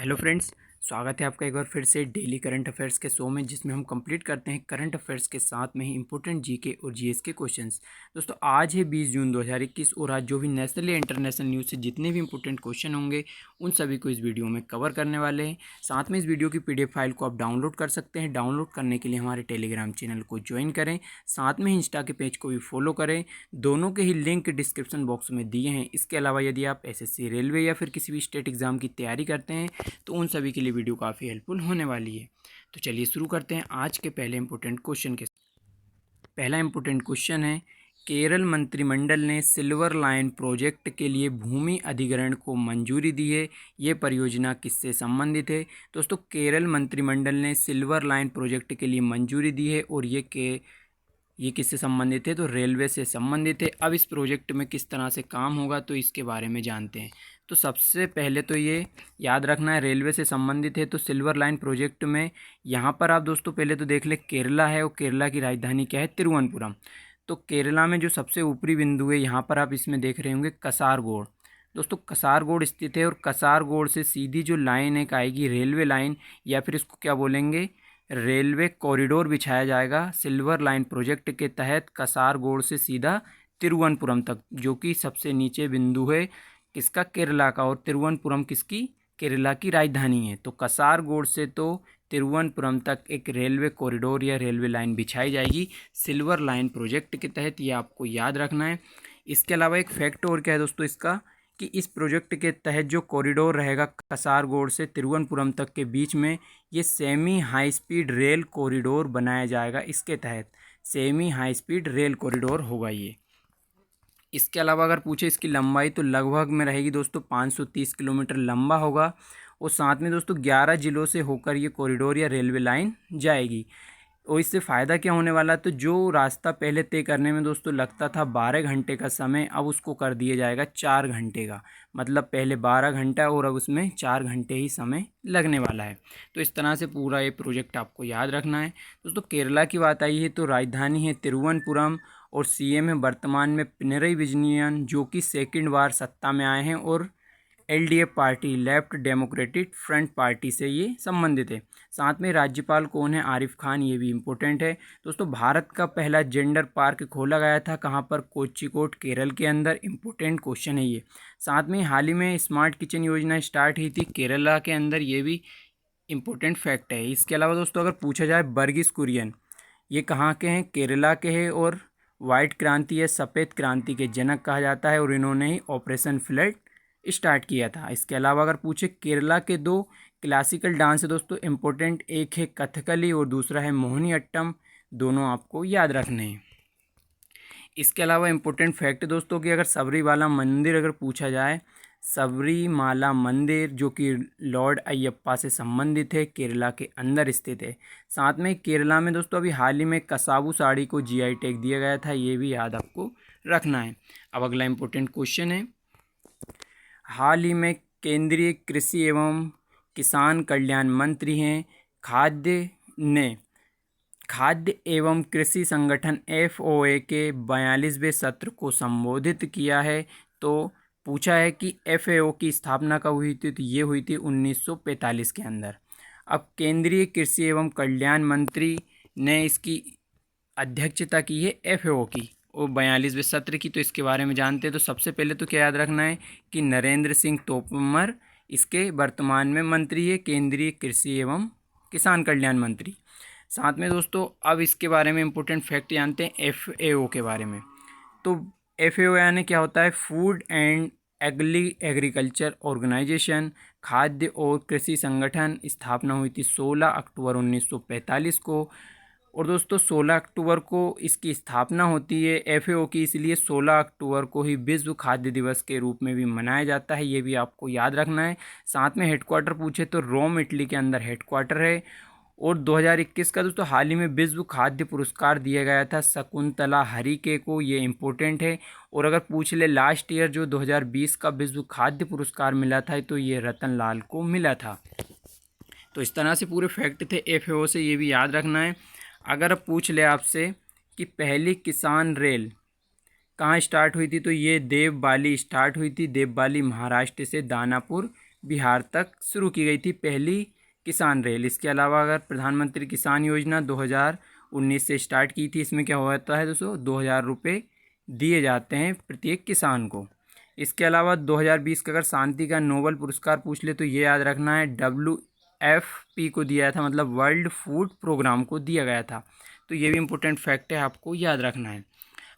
Hello friends, स्वागत है आपका एक बार फिर से डेली करंट अफेयर्स के शो में, जिसमें हम कंप्लीट करते हैं करंट अफेयर्स के साथ में ही इंपॉर्टेंट जीके और जीएस के क्वेश्चंस। दोस्तों, आज है 20 जून 2021 और आज जो भी नेशनल या इंटरनेशनल न्यूज़ से जितने भी इंपॉर्टेंट क्वेश्चन होंगे उन सभी को इस वीडियो में कवर करने वाले हैं। साथ में इस वीडियो की PDF फाइल को आप डाउनलोड कर सकते हैं। डाउनलोड करने के लिए हमारे टेलीग्राम चैनल को ज्वाइन करें, साथ में इंस्टा के पेज को भी फॉलो करें। दोनों के ही लिंक डिस्क्रिप्शन बॉक्स में दिए हैं। इसके अलावा यदि आप SSC, रेलवे या फिर किसी भी स्टेट एग्जाम की तैयारी करते हैं तो उन सभी के लिए वीडियो काफ़ी हेल्पफुल होने वाली है। तो चलिए शुरू करते हैं आज के पहले इंपॉर्टेंट क्वेश्चन के। पहला इंपॉर्टेंट क्वेश्चन है, केरल मंत्रिमंडल ने सिल्वर लाइन प्रोजेक्ट के लिए भूमि अधिग्रहण को मंजूरी दी है। ये परियोजना किससे संबंधित है? दोस्तों, केरल मंत्रिमंडल ने सिल्वर लाइन प्रोजेक्ट के लिए मंजूरी दी है और ये किससे संबंधित है? तो रेलवे से संबंधित है। अब इस प्रोजेक्ट में किस तरह से काम होगा तो इसके बारे में जानते हैं। तो सबसे पहले तो ये याद रखना है, रेलवे से संबंधित है। तो सिल्वर लाइन प्रोजेक्ट में यहाँ पर आप दोस्तों पहले तो देख ले, केरला है और केरला की राजधानी क्या है? तिरुवनंतपुरम। तो केरला में जो सबसे ऊपरी बिंदु है, यहाँ पर आप इसमें देख रहे होंगे कसारगोड। दोस्तों, कसारगोड स्थित है और कसारगोड से सीधी जो लाइन एक आएगी, रेलवे लाइन, या फिर इसको क्या बोलेंगे, रेलवे कॉरिडोर बिछाया जाएगा सिल्वर लाइन प्रोजेक्ट के तहत कसारगोड से सीधा तिरुवनंतपुरम तक, जो कि सबसे नीचे बिंदु है किसका? केरला का। और तिरुवनंतपुरम किसकी? केरला की राजधानी है। तो कसारगोड से तो तिरुवनंतपुरम तक एक रेलवे कॉरिडोर या रेलवे लाइन बिछाई जाएगी सिल्वर लाइन प्रोजेक्ट के तहत। ये आपको याद रखना है। इसके अलावा एक फैक्ट और क्या है दोस्तों इसका, कि इस प्रोजेक्ट के तहत जो कॉरिडोर रहेगा कसारगोड से तिरुवनंतपुरम तक के बीच में, ये semi high speed rail corridor बनाया जाएगा। इसके तहत semi high speed rail corridor होगा ये। इसके अलावा अगर पूछे इसकी लंबाई, तो लगभग में रहेगी दोस्तों 530 किलोमीटर लंबा होगा। और साथ में दोस्तों 11 जिलों से होकर ये कॉरिडोर या रेलवे लाइन जाएगी। और इससे फ़ायदा क्या होने वाला है? तो जो रास्ता पहले तय करने में दोस्तों लगता था 12 घंटे का समय, अब उसको कर दिया जाएगा 4 घंटे का। मतलब पहले 12 घंटा और अब उसमें 4 घंटे ही समय लगने वाला है। तो इस तरह से पूरा ये प्रोजेक्ट आपको याद रखना है। दोस्तों, केरला की बात आई है तो राजधानी है तिरुवनंतपुरम और CM है वर्तमान में पिनरई विजयन, जो कि सेकंड बार सत्ता में आए हैं और LDF party, left democratic front party से ये संबंधित है। साथ में राज्यपाल कौन है? आरिफ खान। ये भी इम्पोर्टेंट है। दोस्तों, भारत का पहला जेंडर पार्क खोला गया था कहाँ पर? कोच्चिकोड, केरल के अंदर। इम्पोर्टेंट क्वेश्चन है ये। साथ में हाल ही में स्मार्ट किचन योजना स्टार्ट हुई थी केरला के अंदर। ये भी इम्पोर्टेंट फैक्ट है। इसके अलावा दोस्तों अगर पूछा जाए, वर्गीस कुरियन ये कहाँ के हैं? केरला के हैं और वाइट क्रांति या सफ़ेद क्रांति के जनक कहा जाता है और इन्होंने ही ऑपरेशन फ्लड स्टार्ट किया था। इसके अलावा अगर पूछे, केरला के 2 क्लासिकल डांस है दोस्तों इम्पोर्टेंट, एक है कथकली और दूसरा है मोहिनीअट्टम। दोनों आपको याद रखने हैं। इसके अलावा इम्पोर्टेंट फैक्ट दोस्तों कि अगर सबरीमाला मंदिर अगर पूछा जाए, सबरीमाला मंदिर जो कि लॉर्ड अयप्पा से संबंधित है, केरला के अंदर स्थित है। साथ में केरला में दोस्तों अभी हाल ही में कसाबू साड़ी को GI टैग दिया गया था। ये भी याद आपको रखना है। अब अगला इम्पोर्टेंट क्वेश्चन है, हाल ही में केंद्रीय कृषि एवं किसान कल्याण मंत्री हैं खाद्य एवं कृषि संगठन FOA के 42वें सत्र को संबोधित किया है। तो पूछा है कि FAO की स्थापना कब हुई थी? तो ये हुई थी 1945 के अंदर। अब केंद्रीय कृषि एवं कल्याण मंत्री ने इसकी अध्यक्षता की है FAO की और 42वें सत्र की। तो इसके बारे में जानते हैं। तो सबसे पहले तो क्या याद रखना है कि नरेंद्र सिंह तोमर इसके वर्तमान में मंत्री है, केंद्रीय कृषि एवं किसान कल्याण मंत्री। साथ में दोस्तों अब इसके बारे में इम्पोर्टेंट फैक्ट जानते हैं FAO के बारे में। तो FAO यानी क्या होता है? फूड एंड एग्रीकल्चर ऑर्गेनाइजेशन, खाद्य और कृषि संगठन। स्थापना हुई थी 16 अक्टूबर 1945 को। और दोस्तों 16 अक्टूबर को इसकी स्थापना होती है FAO की, इसलिए 16 अक्टूबर को ही विश्व खाद्य दिवस के रूप में भी मनाया जाता है। ये भी आपको याद रखना है। साथ में हेडक्वार्टर पूछे तो रोम, इटली के अंदर हेडक्वार्टर है। और 2021 का दोस्तों हाल ही में विश्व खाद्य पुरस्कार दिया गया था शकुंतला हरिके को। ये इम्पोर्टेंट है। और अगर पूछ ले लास्ट ईयर जो 2020 का विश्व खाद्य पुरस्कार मिला था, तो ये रतन लाल को मिला था। तो इस तरह से पूरे फैक्ट थे FAO से, ये भी याद रखना है। अगर पूछ ले आपसे कि पहली किसान रेल कहाँ स्टार्ट हुई थी, तो ये देवबाली स्टार्ट हुई थी। देवबाली महाराष्ट्र से दानापुर बिहार तक शुरू की गई थी पहली किसान रेल। इसके अलावा अगर प्रधानमंत्री किसान योजना 2019 से स्टार्ट की थी। इसमें क्या होता है दोस्तों, 2000 रुपये दिए जाते हैं प्रत्येक किसान को। इसके अलावा 2020 का अगर शांति का नोबेल पुरस्कार पूछ ले तो ये याद रखना है WFP को दिया था, मतलब वर्ल्ड फूड प्रोग्राम को दिया गया था। तो ये भी इम्पोर्टेंट फैक्ट है, आपको याद रखना है।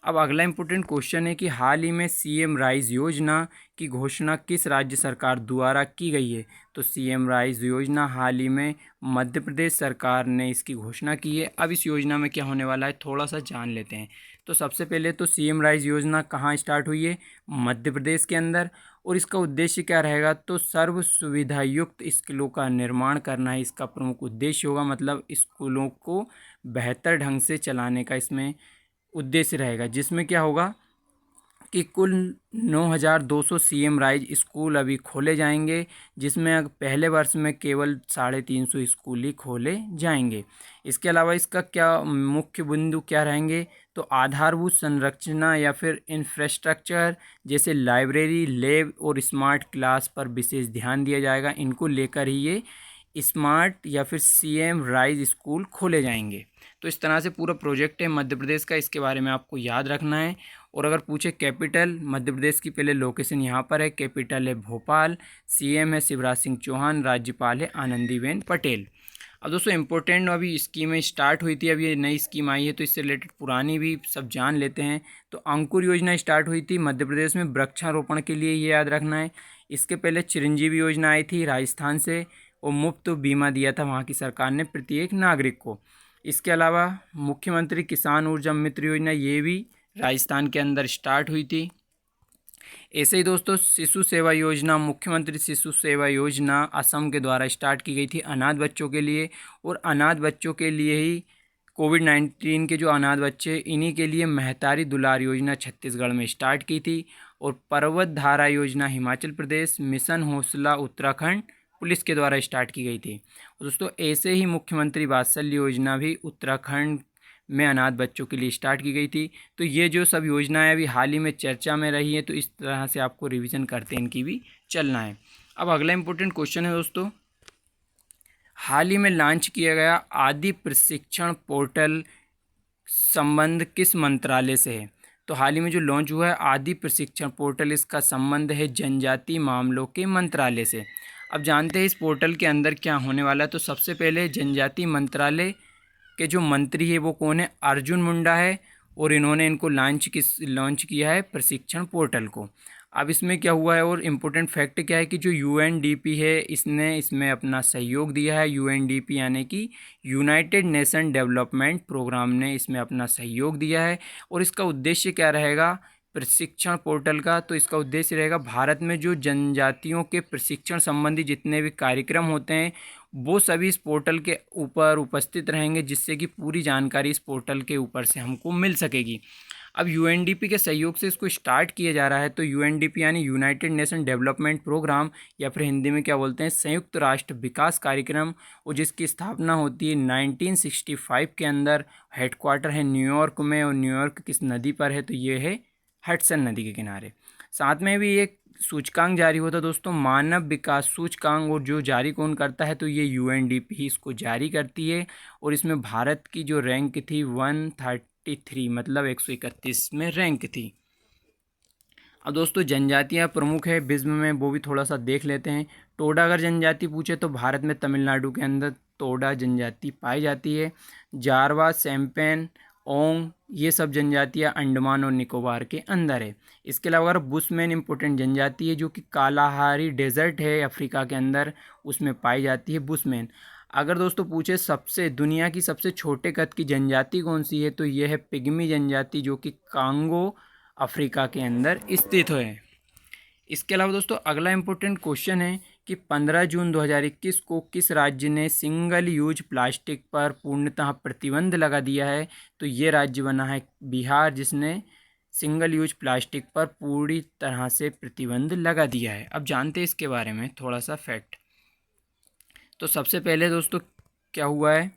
अब अगला इम्पोर्टेंट क्वेश्चन है कि हाल ही में CM राइज योजना की घोषणा किस राज्य सरकार द्वारा की गई है। तो CM राइज योजना हाल ही में मध्य प्रदेश सरकार ने इसकी घोषणा की है। अब इस योजना में क्या होने वाला है थोड़ा सा जान लेते हैं। तो सबसे पहले तो CM राइज योजना कहाँ स्टार्ट हुई है, मध्य प्रदेश के अंदर। और इसका उद्देश्य क्या रहेगा, तो सर्व सुविधा युक्त स्कूलों का निर्माण करना है इसका प्रमुख उद्देश्य होगा। मतलब स्कूलों को बेहतर ढंग से चलाने का इसमें उद्देश्य रहेगा, जिसमें क्या होगा कि कुल 9200 CM राइज स्कूल अभी खोले जाएंगे, जिसमें पहले वर्ष में केवल 350 स्कूल ही खोले जाएंगे। इसके अलावा इसका क्या मुख्य बिंदु क्या रहेंगे, तो आधारभूत संरचना या फिर इंफ्रास्ट्रक्चर जैसे लाइब्रेरी, लैब और स्मार्ट क्लास पर विशेष ध्यान दिया जाएगा। इनको लेकर ही ये स्मार्ट या फिर CM राइज स्कूल खोले जाएंगे। तो इस तरह से पूरा प्रोजेक्ट है मध्य प्रदेश का, इसके बारे में आपको याद रखना है। और अगर पूछे कैपिटल मध्य प्रदेश की, पहले लोकेशन यहाँ पर है, कैपिटल है भोपाल, CM है शिवराज सिंह चौहान, राज्यपाल है आनंदीबेन पटेल। अब दोस्तों इम्पोर्टेंट अभी स्कीमें स्टार्ट हुई थी, अभी ये नई स्कीम आई है तो इससे रिलेटेड पुरानी भी सब जान लेते हैं। तो अंकुर योजना स्टार्ट हुई थी मध्य प्रदेश में वृक्षारोपण के लिए, ये याद रखना है। इसके पहले चिरंजीवी योजना आई थी राजस्थान से, और मुफ्त बीमा दिया था वहाँ की सरकार ने प्रत्येक नागरिक को। इसके अलावा मुख्यमंत्री किसान ऊर्जा मित्र योजना, ये भी राजस्थान के अंदर स्टार्ट हुई थी। ऐसे ही दोस्तों शिशु सेवा योजना, मुख्यमंत्री शिशु सेवा योजना असम के द्वारा स्टार्ट की गई थी अनाथ बच्चों के लिए। और अनाथ बच्चों के लिए ही कोविड-19 के जो अनाथ बच्चे, इन्हीं के लिए महतारी दुलार योजना छत्तीसगढ़ में स्टार्ट की थी। और पर्वत धारा योजना हिमाचल प्रदेश, मिशन हौसला उत्तराखंड पुलिस के द्वारा स्टार्ट की गई थी। दोस्तों ऐसे ही मुख्यमंत्री वात्सल्य योजना भी उत्तराखंड में अनाथ बच्चों के लिए स्टार्ट की गई थी। तो ये जो सब योजनाएं अभी हाल ही में चर्चा में रही हैं, तो इस तरह से आपको रिवीजन करते इनकी भी चलना है। अब अगला इंपॉर्टेंट क्वेश्चन है दोस्तों, हाल ही में लॉन्च किया गया आदि प्रशिक्षण पोर्टल संबंध किस मंत्रालय से है। तो हाल ही में जो लॉन्च हुआ है आदि प्रशिक्षण पोर्टल, इसका संबंध है जनजातीय मामलों के मंत्रालय से। अब जानते हैं इस पोर्टल के अंदर क्या होने वाला है। तो सबसे पहले जनजातीय मंत्रालय के जो मंत्री है वो कौन है, अर्जुन मुंडा है। और इन्होंने इनको लॉन्च किया है प्रशिक्षण पोर्टल को। अब इसमें क्या हुआ है और इम्पोर्टेंट फैक्ट क्या है कि जो UNDP है इसने इसमें अपना सहयोग दिया है। UNDP यानी कि यूनाइटेड नेशन डेवलपमेंट प्रोग्राम ने इसमें अपना सहयोग दिया है। और इसका उद्देश्य क्या रहेगा प्रशिक्षण पोर्टल का, तो इसका उद्देश्य रहेगा भारत में जो जनजातियों के प्रशिक्षण संबंधी जितने भी कार्यक्रम होते हैं वो सभी इस पोर्टल के ऊपर उपस्थित रहेंगे, जिससे कि पूरी जानकारी इस पोर्टल के ऊपर से हमको मिल सकेगी। अब UNDP के सहयोग से इसको स्टार्ट किया जा रहा है। तो UNDP यानी यूनाइटेड नेशन डेवलपमेंट प्रोग्राम, या फिर हिंदी में क्या बोलते हैं संयुक्त राष्ट्र विकास कार्यक्रम, और जिसकी स्थापना होती है 1965 के अंदर। हेडक्वार्टर है न्यूयॉर्क में, और न्यूयॉर्क किस नदी पर है, तो ये है हडसन नदी के किनारे। साथ में भी एक सूचकांक जारी होता है दोस्तों, मानव विकास सूचकांक, और जो जारी कौन करता है तो ये UNDP ही इसको जारी करती है। और इसमें भारत की जो रैंक थी 133, मतलब 131 में रैंक थी। अब दोस्तों जनजातियाँ प्रमुख है विश्व में, वो भी थोड़ा सा देख लेते हैं। टोडा अगर जनजाति पूछे तो भारत में तमिलनाडु के अंदर टोडा जनजाति पाई जाती है। जारवा, सैम्पेन, ओंग, ये सब जनजातियाँ अंडमान और निकोबार के अंदर है। इसके अलावा अगर बुशमैन इंपॉर्टेंट जनजाति है जो कि कालाहारी डेजर्ट है अफ्रीका के अंदर, उसमें पाई जाती है बुशमैन। अगर दोस्तों पूछे सबसे दुनिया की सबसे छोटे कद की जनजाति कौन सी है, तो यह है पिग्मी जनजाति, जो कि कांगो अफ्रीका के अंदर स्थित है। इसके अलावा दोस्तों अगला इंपॉर्टेंट क्वेश्चन है कि 15 जून 2021 को किस राज्य ने सिंगल यूज प्लास्टिक पर पूर्णतः प्रतिबंध लगा दिया है। तो ये राज्य बना है बिहार, जिसने सिंगल यूज प्लास्टिक पर पूरी तरह से प्रतिबंध लगा दिया है। अब जानते हैं इसके बारे में थोड़ा सा फैक्ट। तो सबसे पहले दोस्तों क्या हुआ है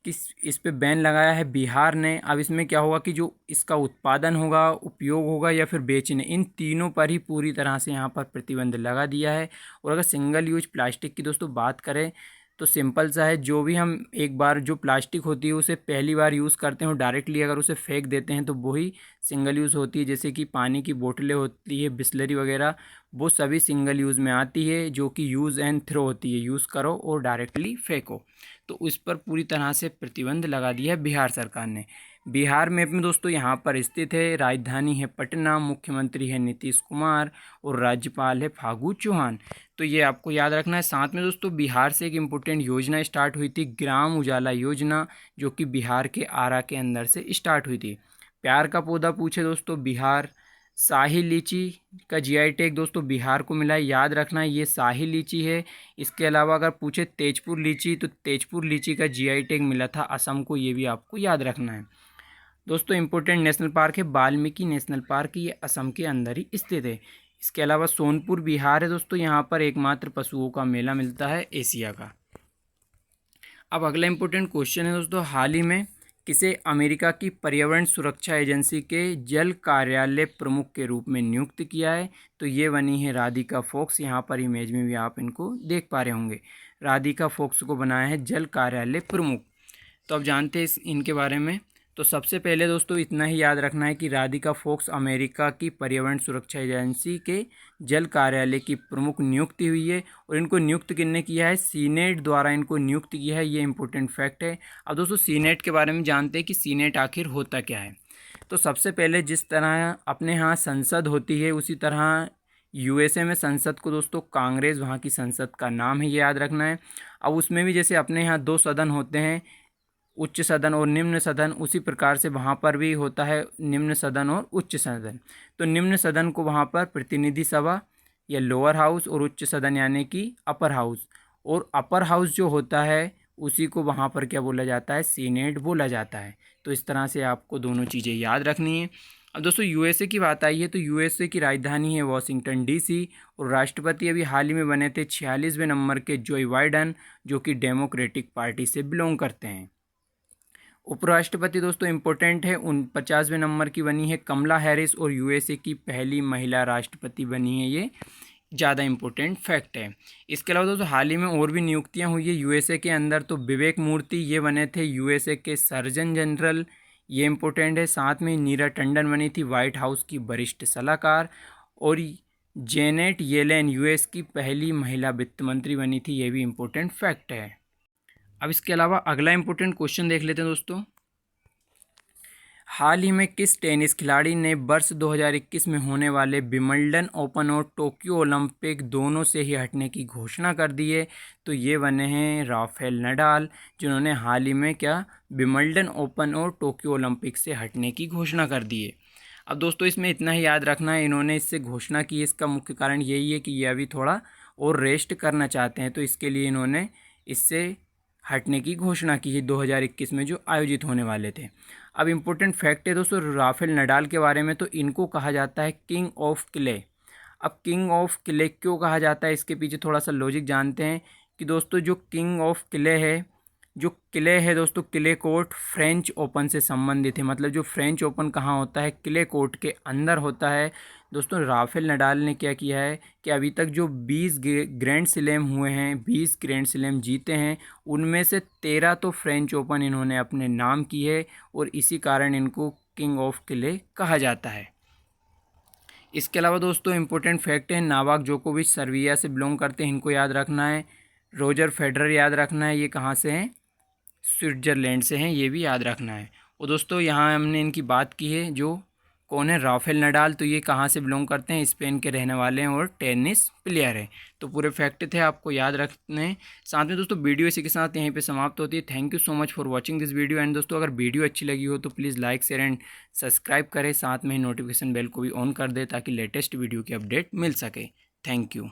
इस पे बैन लगाया है बिहार ने। अब इसमें क्या होगा कि जो इसका उत्पादन होगा, उपयोग होगा या फिर बेचने, इन तीनों पर ही पूरी तरह से यहाँ पर प्रतिबंध लगा दिया है। और अगर सिंगल यूज प्लास्टिक की दोस्तों बात करें तो सिंपल सा है, जो भी हम एक बार जो प्लास्टिक होती है उसे पहली बार यूज़ करते हैं और डायरेक्टली अगर उसे फेंक देते हैं तो वही सिंगल यूज़ होती है। जैसे कि पानी की बोतलें होती है, बिस्लरी वगैरह, वो सभी सिंगल यूज़ में आती है, जो कि यूज़ एंड थ्रो होती है, यूज़ करो और डायरेक्टली फेंको। तो उस पर पूरी तरह से प्रतिबंध लगा दिया है बिहार सरकार ने। बिहार में भी दोस्तों यहाँ पर स्थित है, राजधानी है पटना, मुख्यमंत्री है नीतीश कुमार और राज्यपाल है फागू चौहान। तो ये आपको याद रखना है। साथ में दोस्तों बिहार से एक इम्पोर्टेंट योजना स्टार्ट हुई थी, ग्राम उजाला योजना, जो कि बिहार के आरा के अंदर से स्टार्ट हुई थी। प्यार का पौधा पूछे दोस्तों बिहार, शाही लीची का जीआई टैग दोस्तों बिहार को मिला है, याद रखना है ये शाही लीची है। इसके अलावा अगर पूछे तेजपुर लीची, तो तेजपुर लीची का जीआई टैग मिला था असम को, ये भी आपको याद रखना है। दोस्तों इंपॉर्टेंट नेशनल पार्क है वाल्मीकि नेशनल पार्क, ये असम के अंदर ही स्थित है। इसके अलावा सोनपुर बिहार है दोस्तों, यहाँ पर एकमात्र पशुओं का मेला मिलता है एशिया का। अब अगला इंपॉर्टेंट क्वेश्चन है दोस्तों, हाल ही में किसे अमेरिका की पर्यावरण सुरक्षा एजेंसी के जल कार्यालय प्रमुख के रूप में नियुक्त किया है? तो ये बनी है राधिका फोक्स, यहाँ पर इमेज में भी आप इनको देख पा रहे होंगे। राधिका फोक्स को बनाया है जल कार्यालय प्रमुख। तो अब जानते हैं इनके बारे में। तो सबसे पहले दोस्तों इतना ही याद रखना है कि राधिका फोक्स अमेरिका की पर्यावरण सुरक्षा एजेंसी के जल कार्यालय की प्रमुख नियुक्ति हुई है। और इनको नियुक्त किसने किया है? सीनेट द्वारा इनको नियुक्त किया है, ये इंपॉर्टेंट फैक्ट है। अब दोस्तों सीनेट के बारे में जानते हैं कि सीनेट आखिर होता क्या है। तो सबसे पहले जिस तरह अपने यहाँ संसद होती है, उसी तरह यूएसए में संसद को दोस्तों कांग्रेस वहाँ की संसद का नाम है, ये याद रखना है। अब उसमें भी जैसे अपने यहाँ दो सदन होते हैं, उच्च सदन और निम्न सदन, उसी प्रकार से वहाँ पर भी होता है निम्न सदन और उच्च सदन। तो निम्न सदन को वहाँ पर प्रतिनिधि सभा या लोअर हाउस, और उच्च सदन यानी कि अपर हाउस, और अपर हाउस जो होता है उसी को वहाँ पर क्या बोला जाता है? सीनेट बोला जाता है। तो इस तरह से आपको दोनों चीज़ें याद रखनी है। अब दोस्तों यूएसए की बात आई है, तो यूएसए की राजधानी है वॉशिंगटन डीसी, और राष्ट्रपति अभी हाल ही में बने थे 46वें नंबर के जो बाइडेन, जो कि डेमोक्रेटिक पार्टी से बिलोंग करते हैं। उपराष्ट्रपति दोस्तों इम्पोर्टेंट है, 50वें नंबर की बनी है कमला हैरिस, और यूएसए की पहली महिला राष्ट्रपति बनी है, ये ज़्यादा इम्पोर्टेंट फैक्ट है। इसके अलावा दोस्तों हाल ही में और भी नियुक्तियां हुई है यूएसए के अंदर। तो विवेक मूर्ति ये बने थे यूएसए के सर्जन जनरल, ये इम्पोर्टेंट है। साथ में नीरा टंडन बनी थी व्हाइट हाउस की वरिष्ठ सलाहकार, और जेनेट येलेन यूएस की पहली महिला वित्त मंत्री बनी थी, ये भी इम्पोर्टेंट फैक्ट है। अब इसके अलावा अगला इंपॉर्टेंट क्वेश्चन देख लेते हैं दोस्तों, हाल ही में किस टेनिस खिलाड़ी ने वर्ष 2021 में होने वाले विंबलडन ओपन और टोक्यो ओलंपिक दोनों से ही हटने की घोषणा कर दी है? तो ये बने हैं राफेल नडाल, जिन्होंने हाल ही में क्या विंबलडन ओपन और टोक्यो ओलंपिक से हटने की घोषणा कर दी है। अब दोस्तों इसमें इतना ही याद रखना है, इन्होंने इससे घोषणा की, इसका मुख्य कारण यही है कि ये अभी थोड़ा और रेस्ट करना चाहते हैं, तो इसके लिए इन्होंने इससे हटने की घोषणा की है 2021 में जो आयोजित होने वाले थे। अब इम्पोर्टेंट फैक्ट है दोस्तों राफेल नडाल के बारे में, तो इनको कहा जाता है किंग ऑफ क्ले। अब किंग ऑफ क्ले क्यों कहा जाता है, इसके पीछे थोड़ा सा लॉजिक जानते हैं कि दोस्तों जो किंग ऑफ क्ले है, जो क्ले है दोस्तों, क्ले कोर्ट फ्रेंच ओपन से संबंधित है। मतलब जो फ्रेंच ओपन कहाँ होता है? क्ले कोर्ट के अंदर होता है। दोस्तों राफेल नडाल ने क्या किया है कि अभी तक जो 20 ग्रैंड स्लैम हुए हैं, 20 ग्रैंड स्लैम जीते हैं, उनमें से 13 तो फ्रेंच ओपन इन्होंने अपने नाम की है, और इसी कारण इनको किंग ऑफ क्ले कहा जाता है। इसके अलावा दोस्तों इंपॉर्टेंट फैक्ट है, नोवाक जोकोविच सर्बिया से बिलोंग करते हैं, इनको याद रखना है। रोजर फेडरर याद रखना है, ये कहाँ से हैं? स्विट्ज़रलैंड से हैं, ये भी याद रखना है। और दोस्तों यहाँ हमने इनकी बात की है, जो कौन है? Rafael Nadal. तो ये कहाँ से बिलोंग करते हैं? स्पेन के रहने वाले हैं और टेनिस प्लेयर हैं। तो पूरे फैक्ट थे, आपको याद रखने। साथ में दोस्तों वीडियो इसी के साथ यहीं पे समाप्त होती है। Thank you so much for watching this video. And दोस्तों अगर वीडियो अच्छी लगी हो तो please like share and subscribe करें, साथ में ही नोटिफिकेशन बेल को भी ऑन कर दें ताकि लेटेस्ट वीडियो की अपडेट मिल सके। Thank you.